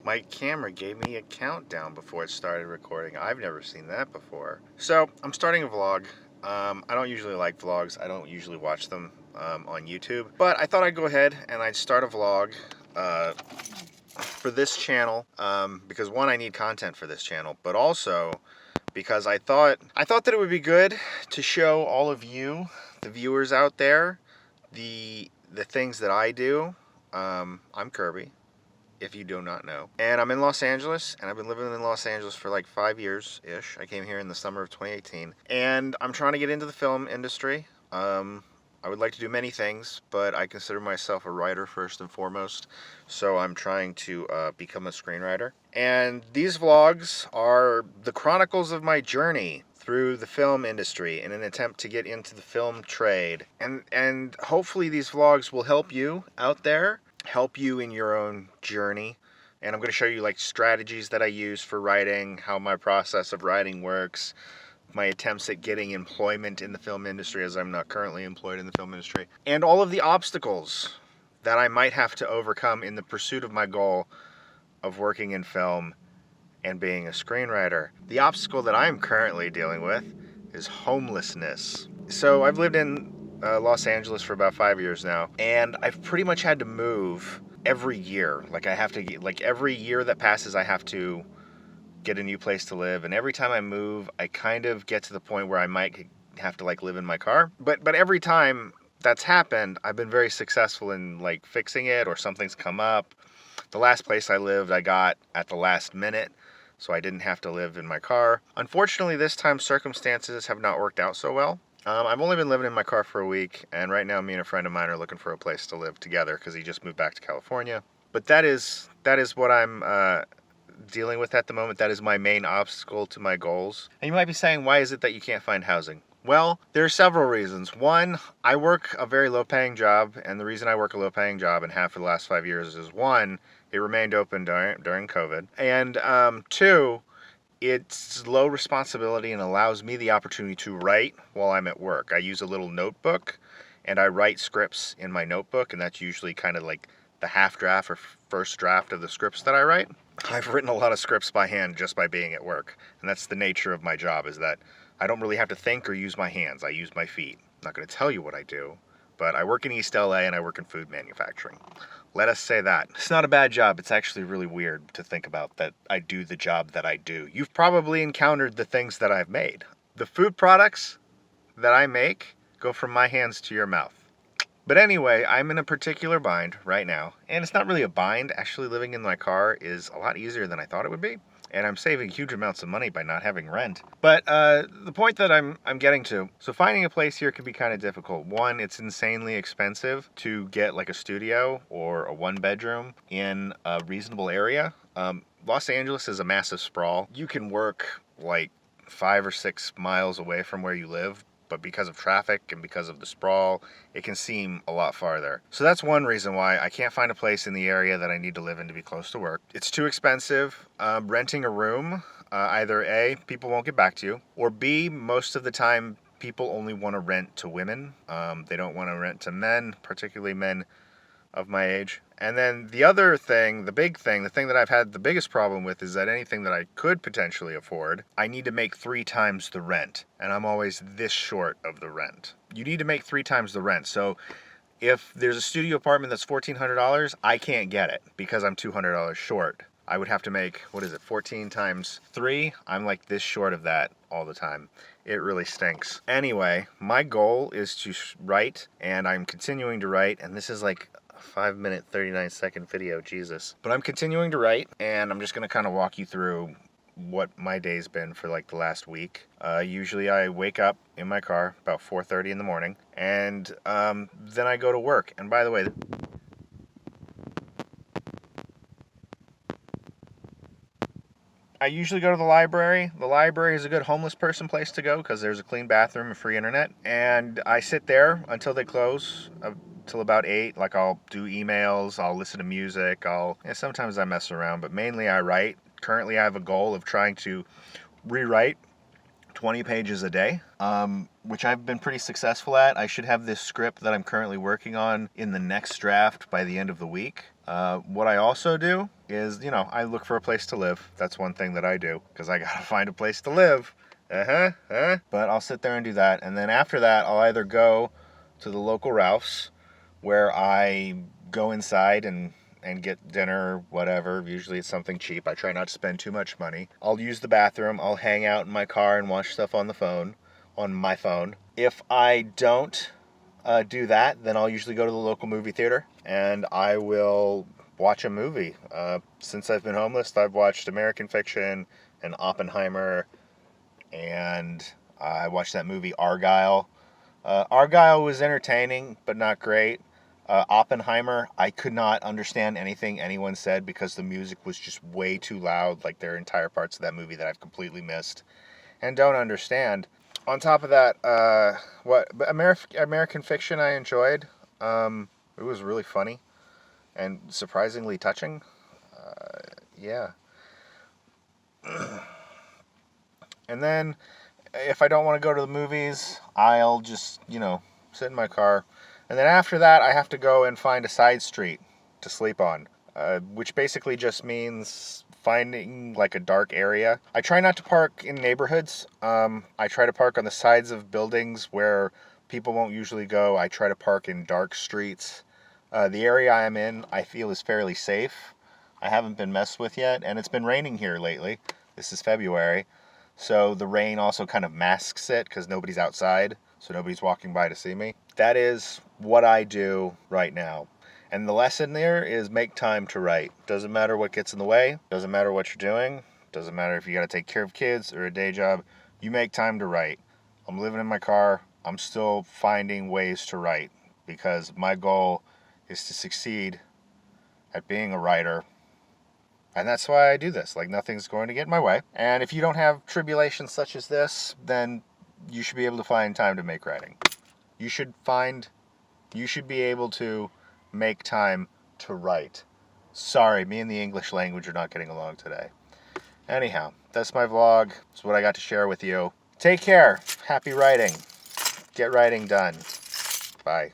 My camera gave me a countdown before it started recording. I've never seen that before. So I'm starting a vlog. I don't usually like vlogs. I don't usually watch them on YouTube. But I thought I'd go ahead and I'd start a vlog for this channel because one, I need content for this channel, but also because I thought that it would be good to show all of you, the viewers out there, the things that I do. I'm Kirby, if you do not know. And I'm in Los Angeles, and I've been living in Los Angeles for like 5 years-ish. I came here in the summer of 2018. And I'm trying to get into the film industry. I would like to do many things, but I consider myself a writer first and foremost. So I'm trying to become a screenwriter. And these vlogs are the chronicles of my journey through the film industry in an attempt to get into the film trade. And hopefully these vlogs will help you out there, help you in your own journey. And I'm going to show you like strategies that I use for writing, how my process of writing works, my attempts at getting employment in the film industry, as I'm not currently employed in the film industry, and all of the obstacles that I might have to overcome in the pursuit of my goal of working in film and being a screenwriter. The obstacle that I'm currently dealing with is homelessness. So I've lived in Los Angeles for about 5 years now, and I've pretty much had to move every year. Like I have to get, like every year that passes, I have to get a new place to live, and every time I move, I kind of get to the point where I might have to like live in my car. But every time that's happened, I've been very successful in like fixing it, or something's come up. The last place I lived, I got at the last minute, so I didn't have to live in my car. Unfortunately, this time circumstances have not worked out so well. I've only been living in my car for a week, and right now me and a friend of mine are looking for a place to live together because he just moved back to California. But that is what I'm dealing with at the moment. That is my main obstacle to my goals. And you might be saying, why is it that you can't find housing? Well, there are several reasons. One, I work a very low-paying job, and the reason I work a low-paying job and have for the last 5 years is, one, it remained open during COVID, and two, it's low responsibility and allows me the opportunity to write while I'm at work. I use a little notebook, and I write scripts in my notebook, and that's usually kind of like the half draft or first draft of the scripts that I write. I've written a lot of scripts by hand just by being at work, and that's the nature of my job, is that I don't really have to think or use my hands. I use my feet. I'm not going to tell you what I do, but I work in East LA and I work in food manufacturing. Let us say that. It's not a bad job. It's actually really weird to think about that I do the job that I do. You've probably encountered the things that I've made. The food products that I make go from my hands to your mouth. But anyway, I'm in a particular bind right now, and it's not really a bind. Actually, living in my car is a lot easier than I thought it would be, and I'm saving huge amounts of money by not having rent. But the point that I'm getting to, so finding a place here can be kind of difficult. One, it's insanely expensive to get like a studio or a one-bedroom in a reasonable area. Los Angeles is a massive sprawl. You can work like 5 or 6 miles away from where you live, but because of traffic and because of the sprawl, it can seem a lot farther. So that's one reason why I can't find a place in the area that I need to live in to be close to work. It's too expensive. Renting a room, either A, people won't get back to you, or B, most of the time people only want to rent to women. They don't want to rent to men, particularly men of my age. And then the other thing, the big thing, the thing that I've had the biggest problem with is that anything that I could potentially afford, I need to make 3 times the rent. And I'm always this short of the rent. You need to make 3 times the rent. So if there's a studio apartment that's $1,400, I can't get it because I'm $200 short. I would have to make, 14 times 3? I'm like this short of that all the time. It really stinks. Anyway, my goal is to write, and I'm continuing to write, and this is like 5-minute, 39-second video, Jesus. But I'm continuing to write, and I'm just going to kind of walk you through what my day's been for like the last week. Usually I wake up in my car about 4:30 in the morning, and then I go to work. And by the way, I usually go to the library. The library is a good homeless person place to go because there's a clean bathroom and free internet. And I sit there until they close, till about 8. Like I'll do emails, I'll listen to music, sometimes I mess around, but mainly I write. Currently I have a goal of trying to rewrite 20 pages a day, which I've been pretty successful at. I should have this script that I'm currently working on in the next draft by the end of the week. What I also do is, I look for a place to live. That's one thing that I do, because I gotta find a place to live. But I'll sit there and do that, and then after that, I'll either go to the local Ralph's, where I go inside and get dinner or whatever. Usually it's something cheap. I try not to spend too much money. I'll use the bathroom. I'll hang out in my car and watch stuff on my phone. If I don't do that, then I'll usually go to the local movie theater and I will watch a movie. Since I've been homeless, I've watched American Fiction and Oppenheimer, and I watched that movie Argylle. Argylle was entertaining, but not great. Oppenheimer, I could not understand anything anyone said because the music was just way too loud. Like, there are entire parts of that movie that I've completely missed and don't understand. On top of that, American Fiction I enjoyed. It was really funny and surprisingly touching. Yeah. And then, if I don't want to go to the movies, I'll just, sit in my car. And then after that, I have to go and find a side street to sleep on, which basically just means finding like a dark area. I try not to park in neighborhoods. I try to park on the sides of buildings where people won't usually go. I try to park in dark streets. The area I'm in, I feel, is fairly safe. I haven't been messed with yet, and it's been raining here lately. This is February. So the rain also kind of masks it because nobody's outside, so nobody's walking by to see me. That is what I do right now. And the lesson there is make time to write. Doesn't matter what gets in the way. Doesn't matter what you're doing. Doesn't matter if you got to take care of kids or a day job. You make time to write. I'm living in my car. I'm still finding ways to write because my goal is to succeed at being a writer. And that's why I do this. Like, nothing's going to get in my way. And if you don't have tribulations such as this, then you should be able to find time to make writing. You should be able to make time to write. Sorry, me and the English language are not getting along today. Anyhow, that's my vlog. It's what I got to share with you. Take care. Happy writing. Get writing done. Bye.